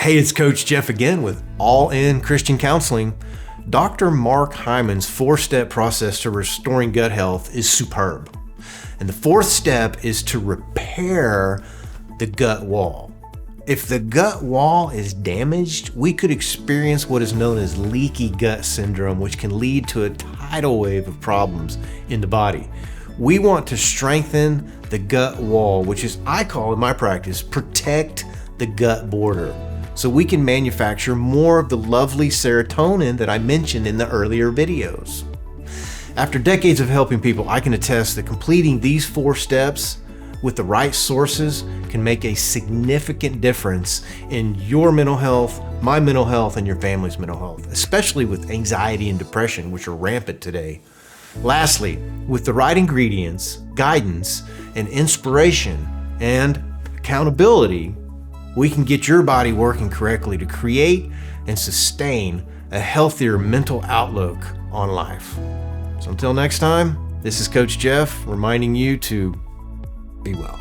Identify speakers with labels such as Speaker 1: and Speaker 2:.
Speaker 1: Hey, it's Coach Jeff again with All In Christian Counseling. Dr. Mark Hyman's 4-step process to restoring gut health is superb. And the 4th step is to repair the gut wall. If the gut wall is damaged, we could experience what is known as leaky gut syndrome, which can lead to a tidal wave of problems in the body. We want to strengthen the gut wall, which is, I call in my practice, protect the gut border, so we can manufacture more of the lovely serotonin that I mentioned in the earlier videos. After decades of helping people, I can attest that completing these 4 steps with the right sources can make a significant difference in your mental health, my mental health, and your family's mental health, especially with anxiety and depression, which are rampant today. Lastly, with the right ingredients, guidance, and inspiration, and accountability, we can get your body working correctly to create and sustain a healthier mental outlook on life. So until next time, this is Coach Jeff reminding you to be well.